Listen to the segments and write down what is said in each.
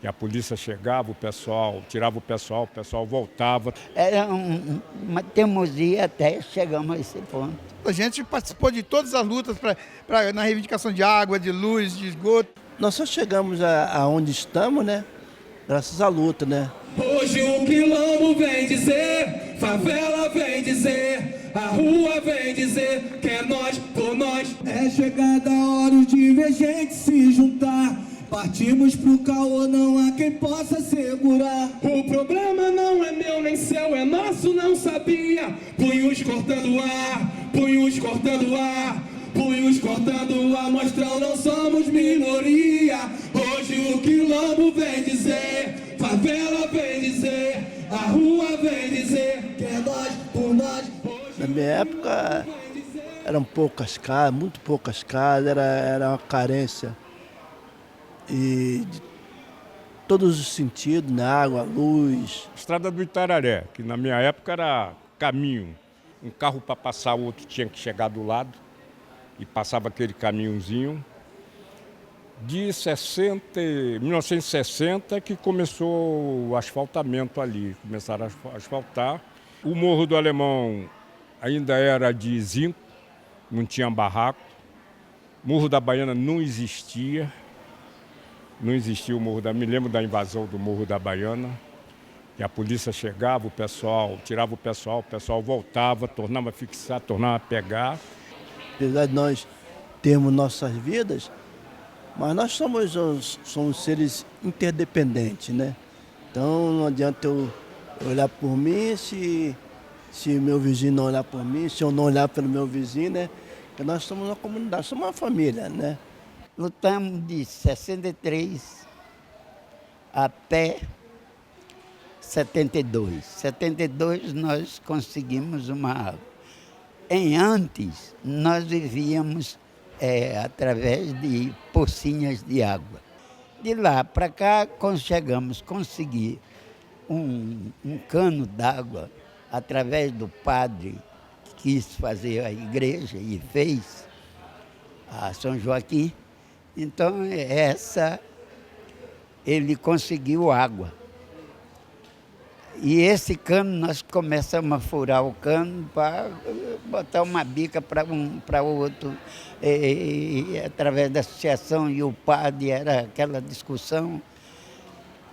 E a polícia chegava, o pessoal tirava o pessoal voltava. Era uma teimosia até chegamos a esse ponto. A gente participou de todas as lutas na reivindicação de água, de luz, de esgoto. Nós só chegamos aonde estamos, né? Graças à luta, né? Hoje o quilombo vem dizer, favela vem dizer, a rua vem dizer que é nós por nós. É chegada a hora de ver gente se juntar. Partimos pro caô, não há quem possa segurar. O problema não é meu nem seu, é nosso, não sabia. Punhos cortando o ar, punhos cortando o ar, punhos cortando o ar, mostrando não somos minoria. Hoje o quilombo vem dizer, favela vem dizer, a rua vem dizer que é nós por nós. Na minha época eram poucas casas, muito poucas casas, era uma carência. E de todos os sentidos, né? Água, luz. Estrada do Itararé, que na minha época era caminho. Um carro para passar, o outro tinha que chegar do lado e passava aquele caminhozinho. De 1960 que começou o asfaltamento ali, começaram a asfaltar. O Morro do Alemão ainda era de zinco, não tinha barraco. Morro da Baiana não existia. Não existia o Morro da... Me lembro da invasão do Morro da Baiana. E a polícia chegava, o pessoal tirava o pessoal voltava, tornava a fixar, tornava a pegar. Apesar de nós termos nossas vidas, mas nós somos seres interdependentes, né? Então não adianta eu olhar por mim se meu vizinho não olhar por mim, se eu não olhar pelo meu vizinho, né? Porque nós somos uma comunidade, somos uma família, né? Lutamos de 63 até 72. 72 nós conseguimos uma água. Antes, nós vivíamos através de pocinhas de água. De lá para cá, chegamos a conseguir um cano d'água através do padre que quis fazer a igreja e fez, a São Joaquim. Então, ele conseguiu água. E esse cano, nós começamos a furar o cano para botar uma bica para um para o outro. Através da associação e o padre, era aquela discussão.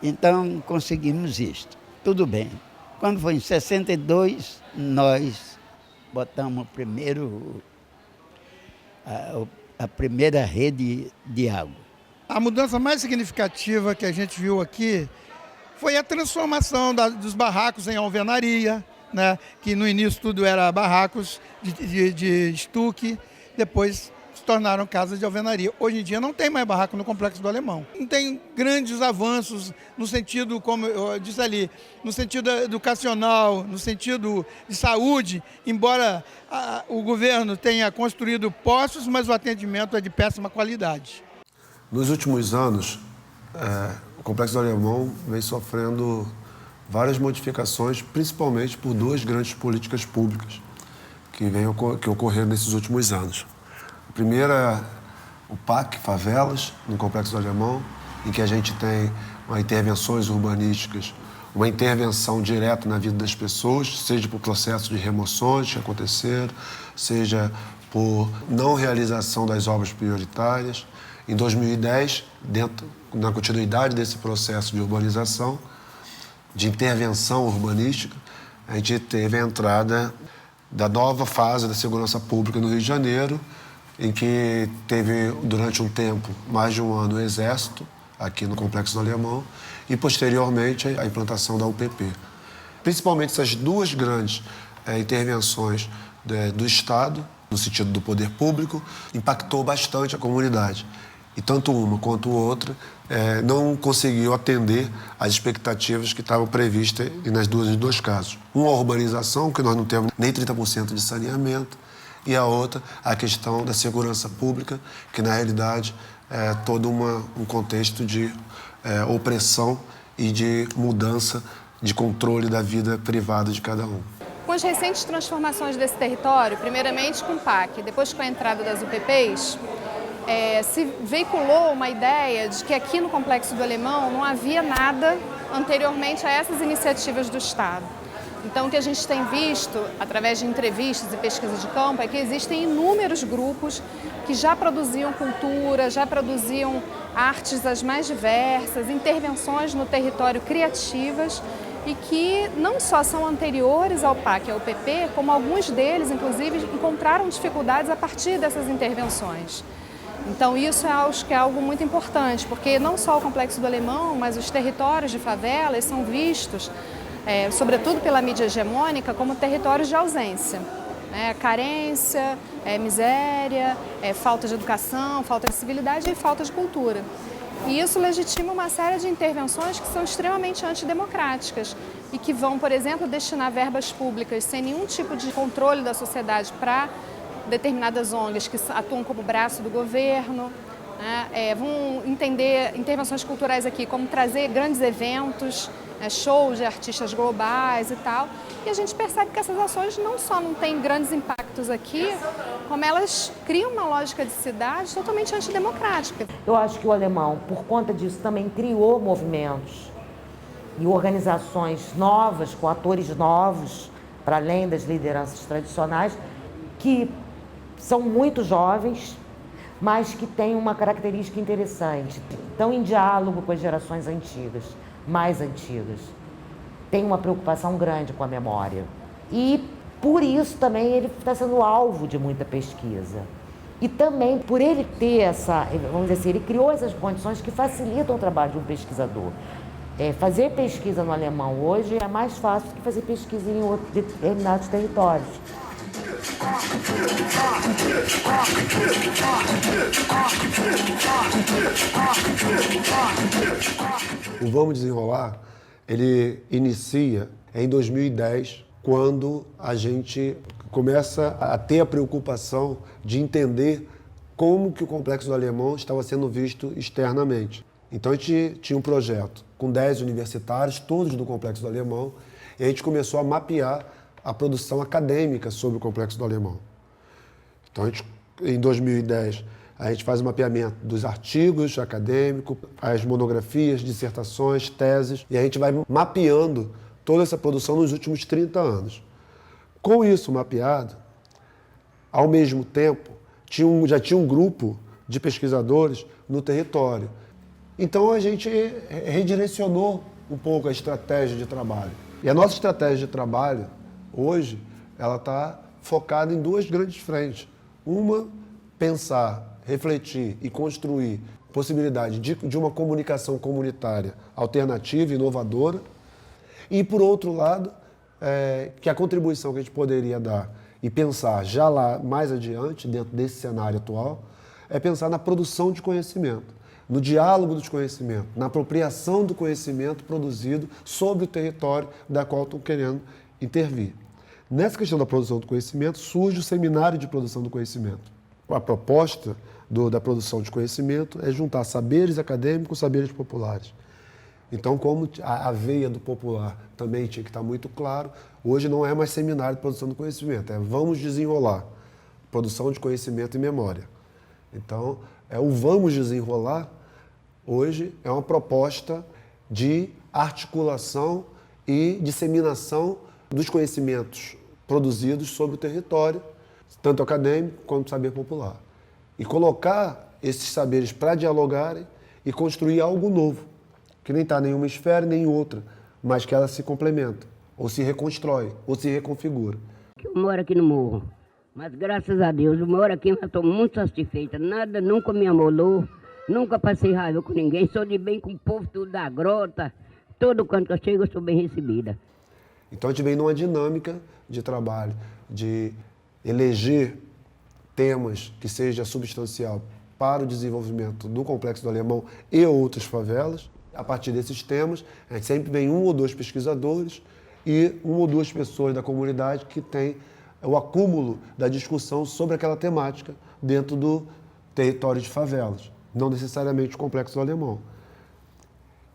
Então, conseguimos isto. Tudo bem. Quando foi em 62, nós botamos a primeira rede de água. A mudança mais significativa que a gente viu aqui foi a transformação dos barracos em alvenaria, né? Que no início tudo era barracos de estuque, depois se tornaram casas de alvenaria. Hoje em dia não tem mais barraco no Complexo do Alemão. Não tem grandes avanços no sentido, como eu disse ali, no sentido educacional, no sentido de saúde, embora o governo tenha construído postos, mas o atendimento é de péssima qualidade. Nos últimos anos, o Complexo do Alemão vem sofrendo várias modificações, principalmente por duas grandes políticas públicas que ocorreram nesses últimos anos. A primeira, o PAC Favelas, no Complexo do Alemão, em que a gente tem intervenções urbanísticas, uma intervenção direta na vida das pessoas, seja por processo de remoções que aconteceram, seja por não realização das obras prioritárias. Em 2010, na continuidade desse processo de urbanização, de intervenção urbanística, a gente teve a entrada da nova fase da segurança pública no Rio de Janeiro, em que teve, durante um tempo, mais de um ano, o Exército, aqui no Complexo do Alemão, e, posteriormente, a implantação da UPP. Principalmente essas duas grandes intervenções do Estado, no sentido do poder público, impactou bastante a comunidade. E tanto uma quanto outra não conseguiu atender às expectativas que estavam previstas nos dois casos. Uma, a urbanização, que nós não temos nem 30% de saneamento, e a outra, a questão da segurança pública, que na realidade é todo um contexto de opressão e de mudança de controle da vida privada de cada um. Com as recentes transformações desse território, primeiramente com o PAC, depois com a entrada das UPPs, se veiculou uma ideia de que aqui no Complexo do Alemão não havia nada anteriormente a essas iniciativas do Estado. Então, o que a gente tem visto, através de entrevistas e pesquisas de campo, é que existem inúmeros grupos que já produziam cultura, já produziam artes as mais diversas, intervenções no território criativas e que não só são anteriores ao PAC e ao PP, como alguns deles, inclusive, encontraram dificuldades a partir dessas intervenções. Então, isso acho que é algo muito importante, porque não só o Complexo do Alemão, mas os territórios de favelas são vistos, sobretudo pela mídia hegemônica, como territórios de ausência. Carência, miséria, falta de educação, falta de civilidade e falta de cultura. E isso legitima uma série de intervenções que são extremamente antidemocráticas e que vão, por exemplo, destinar verbas públicas sem nenhum tipo de controle da sociedade para determinadas ONGs que atuam como braço do governo. Vão entender intervenções culturais aqui como trazer grandes eventos, shows de artistas globais e tal. E a gente percebe que essas ações não só não têm grandes impactos aqui, como elas criam uma lógica de cidade totalmente antidemocrática. Eu acho que o alemão, por conta disso, também criou movimentos e organizações novas, com atores novos, para além das lideranças tradicionais, que são muito jovens, mas que têm uma característica interessante. Estão em diálogo com as gerações antigas, mais antigas. Tem uma preocupação grande com a memória. E, por isso, também ele está sendo alvo de muita pesquisa. E também, por ele ter vamos dizer assim, ele criou essas condições que facilitam o trabalho de um pesquisador. Fazer pesquisa no alemão hoje é mais fácil do que fazer pesquisa em outros determinados territórios. O Vamos Desenrolar, ele inicia em 2010, quando a gente começa a ter a preocupação de entender como que o Complexo do Alemão estava sendo visto externamente. Então a gente tinha um projeto com 10 universitários, todos do Complexo do Alemão, e a gente começou a mapear a produção acadêmica sobre o Complexo do Alemão. Então, em 2010, a gente faz o mapeamento dos artigos acadêmicos, as monografias, dissertações, teses, e a gente vai mapeando toda essa produção nos últimos 30 anos. Com isso mapeado, ao mesmo tempo, já tinha um grupo de pesquisadores no território. Então, a gente redirecionou um pouco a estratégia de trabalho. E a nossa estratégia de trabalho, hoje, ela está focada em duas grandes frentes. Uma, pensar, refletir e construir possibilidade de uma comunicação comunitária alternativa, inovadora. E, por outro lado, que a contribuição que a gente poderia dar e pensar já lá mais adiante, dentro desse cenário atual, é pensar na produção de conhecimento, no diálogo dos conhecimentos, na apropriação do conhecimento produzido sobre o território da qual estão querendo intervir. Nessa questão da produção do conhecimento, surge o Seminário de Produção do Conhecimento. A proposta da produção de conhecimento é juntar saberes acadêmicos com saberes populares. Então, como a veia do popular também tinha que estar muito claro, hoje não é mais Seminário de Produção do Conhecimento, Vamos Desenrolar, produção de conhecimento e memória. Então, o Vamos Desenrolar, hoje, é uma proposta de articulação e disseminação dos conhecimentos produzidos sobre o território, tanto acadêmico quanto saber popular. E colocar esses saberes para dialogarem e construir algo novo, que nem está em nenhuma esfera nem em outra, mas que ela se complementa, ou se reconstrói, ou se reconfigura. Eu moro aqui no morro, mas graças a Deus, eu moro aqui, mas estou muito satisfeita. Nada nunca me amolou, nunca passei raiva com ninguém, sou de bem com o povo tudo da grota, todo canto que eu chego eu sou bem recebida. Então a gente vem numa dinâmica de trabalho, de eleger temas que seja substancial para o desenvolvimento do Complexo do Alemão e outras favelas. A partir desses temas, a gente sempre vem um ou dois pesquisadores e uma ou duas pessoas da comunidade que têm o acúmulo da discussão sobre aquela temática dentro do território de favelas, não necessariamente o Complexo do Alemão.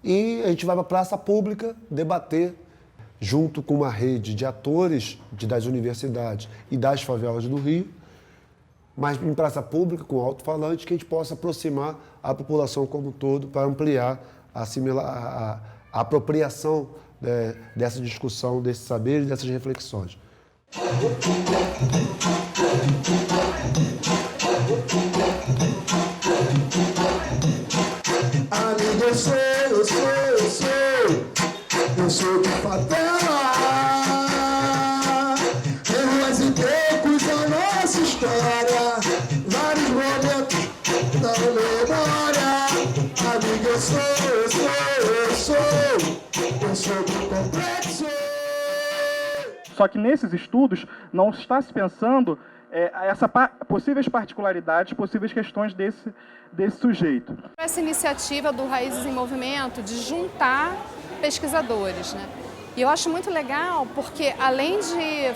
E a gente vai para a praça pública debater, junto com uma rede de atores das universidades e das favelas do Rio, mas em praça pública, com alto-falante, que a gente possa aproximar a população como um todo para ampliar a apropriação dessa discussão, desses saberes, dessas reflexões. Amigo, eu sou de favela. Em ruas e becos a nossa história, vários momentos da memória. Amigo, eu sou do complexo. Só que nesses estudos não está se pensando possíveis particularidades, possíveis questões desse sujeito. Essa iniciativa do Raízes em Movimento de juntar pesquisadores, né? E eu acho muito legal porque, além de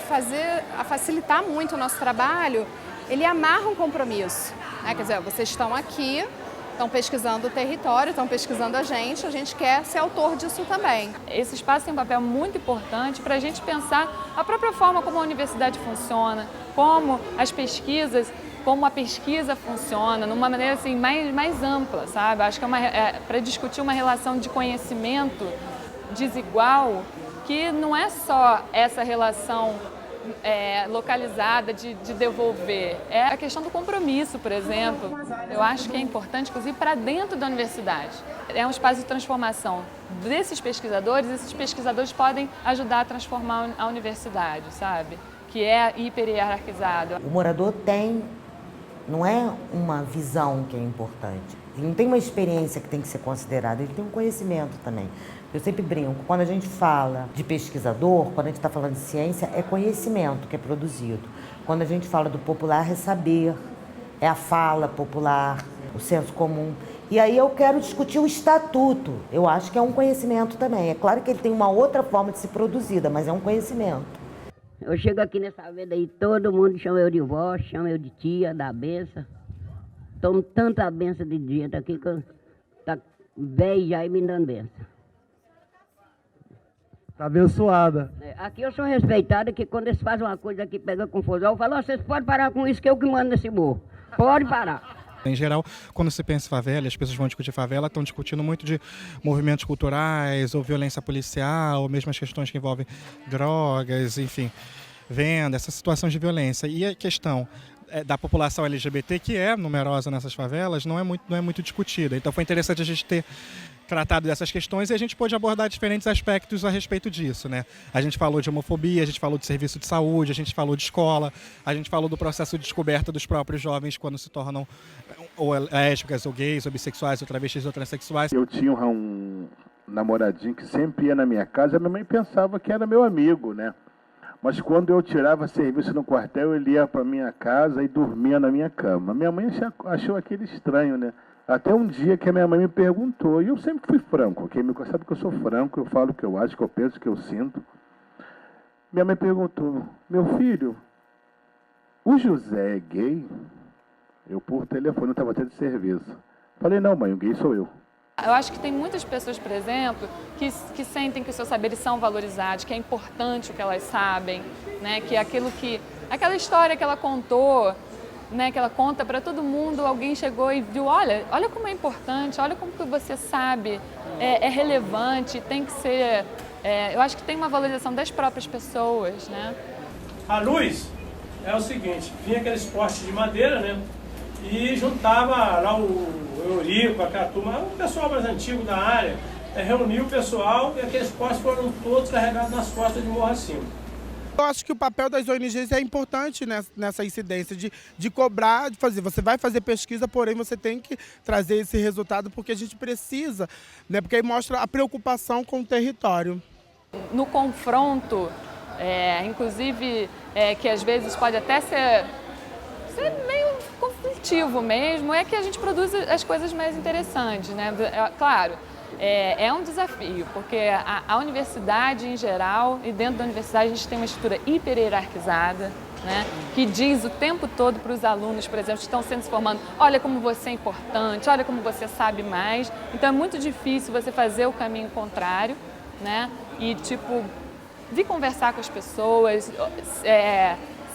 facilitar muito o nosso trabalho, ele amarra um compromisso, né? Quer dizer, vocês estão aqui, estão pesquisando o território, estão pesquisando a gente quer ser autor disso também. Esse espaço tem um papel muito importante para a gente pensar a própria forma como a universidade funciona, como a pesquisa funciona, numa maneira assim, mais ampla, sabe? Acho que para discutir uma relação de conhecimento desigual, que não é só essa relação localizada de devolver, é a questão do compromisso, por exemplo. Eu acho que é importante, inclusive, para dentro da universidade. É um espaço de transformação desses pesquisadores, esses pesquisadores podem ajudar a transformar a universidade, sabe? Que é hiper-hierarquizado. O morador não é uma visão que é importante, ele não tem uma experiência que tem que ser considerada, ele tem um conhecimento também. Eu sempre brinco, quando a gente fala de pesquisador, quando a gente está falando de ciência, é conhecimento que é produzido. Quando a gente fala do popular, é saber, é a fala popular, o senso comum. E aí eu quero discutir o estatuto, eu acho que é um conhecimento também. É claro que ele tem uma outra forma de ser produzida, mas é um conhecimento. Eu chego aqui nessa vida aí, todo mundo chama eu de vó, chama eu de tia, da benção. Tomo tanta benção de gente aqui que eu tá velho já e me dando benção. Está abençoada. Aqui eu sou respeitada, que quando eles fazem uma coisa aqui, pega confusão, eu falo, vocês podem parar com isso, que eu que mando nesse morro. Pode parar. Em geral, quando se pensa em favela, as pessoas vão discutir favela, estão discutindo muito de movimentos culturais, ou violência policial, ou mesmo as questões que envolvem drogas, enfim, venda, essas situações de violência. E a questão da população LGBT, que é numerosa nessas favelas, não é muito discutida. Então foi interessante a gente ter tratado dessas questões e a gente pôde abordar diferentes aspectos a respeito disso, né? A gente falou de homofobia, a gente falou de serviço de saúde, a gente falou de escola, a gente falou do processo de descoberta dos próprios jovens quando se tornam ou lésbicas, ou gays, ou bissexuais, ou travestis, ou transexuais. Eu tinha um namoradinho que sempre ia na minha casa, a minha mãe pensava que era meu amigo, né? Mas quando eu tirava serviço no quartel, ele ia para minha casa e dormia na minha cama. Minha mãe achou aquilo estranho, né? Até um dia que a minha mãe me perguntou, e eu sempre fui franco, quem me sabe que eu sou franco, eu falo o que eu acho, que eu penso, o que eu sinto. Minha mãe perguntou, meu filho, o José é gay? Eu, por telefone, eu estava tendo serviço. Falei, não, mãe, o gay sou eu. Eu acho que tem muitas pessoas, por exemplo, que sentem que os seus saberes são valorizados, que é importante o que elas sabem, né? Que aquela história que ela contou, né, que ela conta para todo mundo, alguém chegou e viu, olha como é importante, olha como que você sabe, é relevante, tem que ser... eu acho que tem uma valorização das próprias pessoas, né? A luz é o seguinte, vinha aqueles postes de madeira, né, e juntava lá o Eurico, aquela turma, o pessoal mais antigo da área, reunia o pessoal e aqueles postes foram todos carregados nas costas de morro acima. Eu acho que o papel das ONGs é importante nessa incidência de cobrar, de fazer. Você vai fazer pesquisa, porém você tem que trazer esse resultado porque a gente precisa, né? Porque aí mostra a preocupação com o território. No confronto, inclusive, que às vezes pode até ser meio conflitivo mesmo, é que a gente produz as coisas mais interessantes, né? Claro. É um desafio, porque a universidade em geral, e dentro da universidade a gente tem uma estrutura hiper-hierarquizada, né, que diz o tempo todo para os alunos, por exemplo, que estão se formando, olha como você é importante, olha como você sabe mais. Então é muito difícil você fazer o caminho contrário, né, e vir conversar com as pessoas,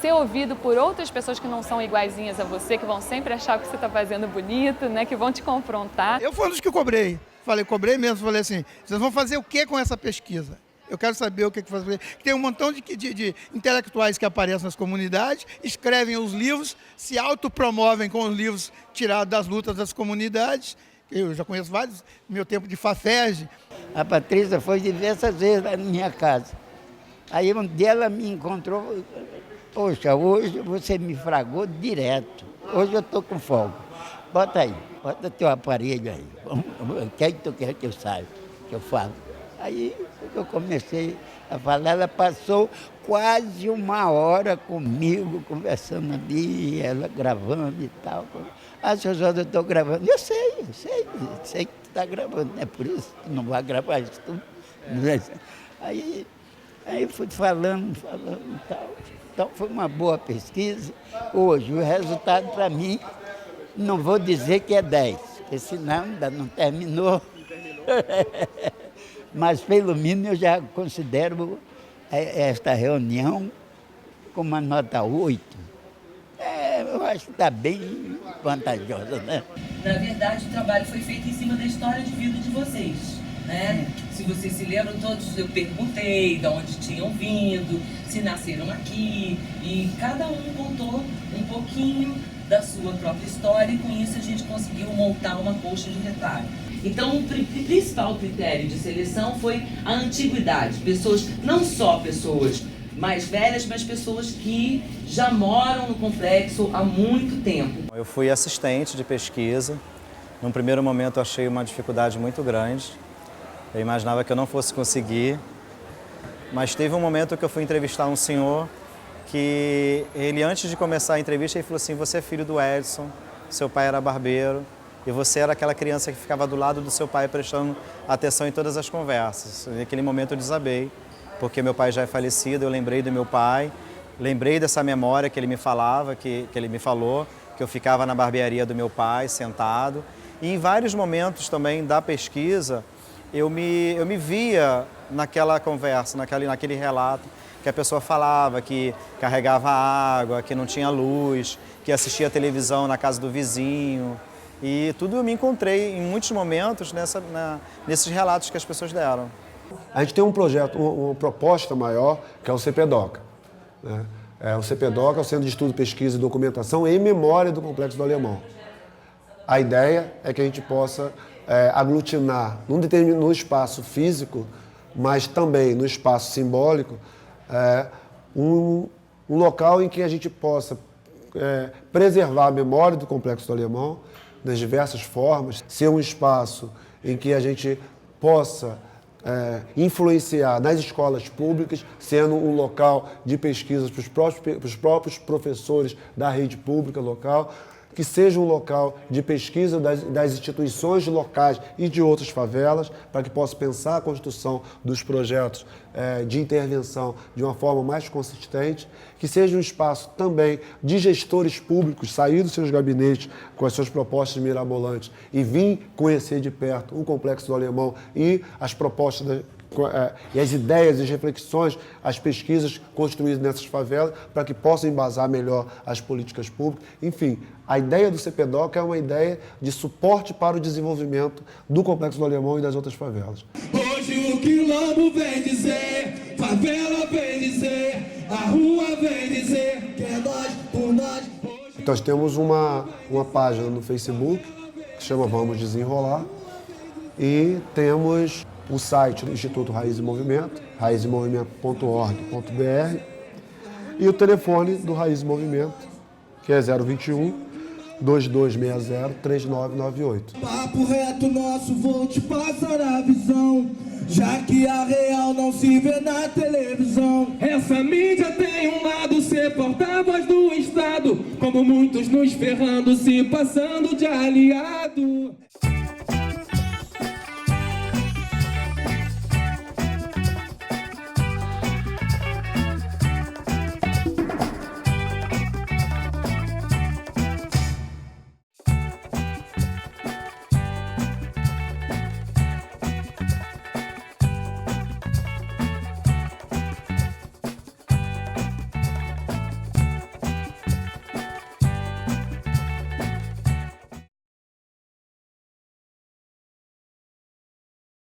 ser ouvido por outras pessoas que não são iguaizinhas a você, que vão sempre achar que você está fazendo bonito, né? Que vão te confrontar. Eu fui um dos que cobrei. Cobrei mesmo, falei assim, vocês vão fazer o que com essa pesquisa? Eu quero saber o que fazer. Tem um montão de intelectuais que aparecem nas comunidades, escrevem os livros, se autopromovem com os livros tirados das lutas das comunidades. Eu já conheço vários, no meu tempo de Fafege. A Patrícia foi diversas vezes lá na minha casa. Aí um dia ela me encontrou, poxa, hoje você me fragou direto. Hoje eu estou com folga. Bota aí, bota teu aparelho aí. O que é que tu quer que eu saiba, que eu falo? Aí eu comecei a falar, ela passou quase 1 hora comigo, conversando ali, ela gravando e tal. Ah, seu Jorge, eu estou gravando. Eu sei que tu está gravando, não é por isso que não vai gravar isso tudo. Aí fui falando e tal. Então foi uma boa pesquisa. Hoje o resultado para mim, não vou dizer que é 10, porque senão ainda não terminou. Mas pelo menos eu já considero esta reunião com uma nota 8. Eu acho que está bem vantajosa, né? Na verdade, o trabalho foi feito em cima da história de vida de vocês, né? Se vocês se lembram todos, eu perguntei de onde tinham vindo, se nasceram aqui, e cada um contou um pouquinho da sua própria história, e com isso a gente conseguiu montar uma colcha de retalho. Então, o principal critério de seleção foi a antiguidade. Pessoas, não só pessoas mais velhas, mas pessoas que já moram no complexo há muito tempo. Eu fui assistente de pesquisa. Num primeiro momento eu achei uma dificuldade muito grande. Eu imaginava que eu não fosse conseguir. Mas teve um momento que eu fui entrevistar um senhor que ele, antes de começar a entrevista, ele falou assim: você é filho do Edson, seu pai era barbeiro. E você era aquela criança que ficava do lado do seu pai prestando atenção em todas as conversas. Naquele momento eu desabei, porque meu pai já é falecido, eu lembrei do meu pai, lembrei dessa memória que ele me falava, que ele me falou, que eu ficava na barbearia do meu pai, sentado. E em vários momentos também da pesquisa, eu me via naquela conversa, naquele relato, que a pessoa falava que carregava água, que não tinha luz, que assistia televisão na casa do vizinho. E tudo eu me encontrei em muitos momentos nesses relatos que as pessoas deram. A gente tem um projeto, uma proposta maior, que é o CPDOCA. Né? O CPDOCA é o Centro de Estudo, Pesquisa e Documentação em Memória do Complexo do Alemão. A ideia é que a gente possa aglutinar num espaço físico, mas também no espaço simbólico, um local em que a gente possa preservar a memória do Complexo do Alemão, das diversas formas, ser um espaço em que a gente possa influenciar nas escolas públicas, sendo um local de pesquisa para os próprios professores da rede pública local, que seja um local de pesquisa das instituições locais e de outras favelas, para que possa pensar a construção dos projetos de intervenção de uma forma mais consistente, que seja um espaço também de gestores públicos sair dos seus gabinetes com as suas propostas mirabolantes e vir conhecer de perto o Complexo do Alemão e as propostas e as ideias, as reflexões, as pesquisas construídas nessas favelas para que possam embasar melhor as políticas públicas. Enfim, a ideia do CPDOCA é uma ideia de suporte para o desenvolvimento do Complexo do Alemão e das outras favelas. Hoje o quilombo vem dizer, favela vem dizer, a rua vem dizer, que é nós por nós. Então, nós temos uma página no Facebook que chama Vamos Desenrolar e temos o site do Instituto Raiz e Movimento, raizmovimento.org.br, e o telefone do Raiz e Movimento, que é 021 2260 3998. Papo reto nosso, vou te passar a visão, já que a real não se vê na televisão. Essa mídia tem um lado, ser porta-voz do Estado, como muitos nos ferrando, se passando de aliado.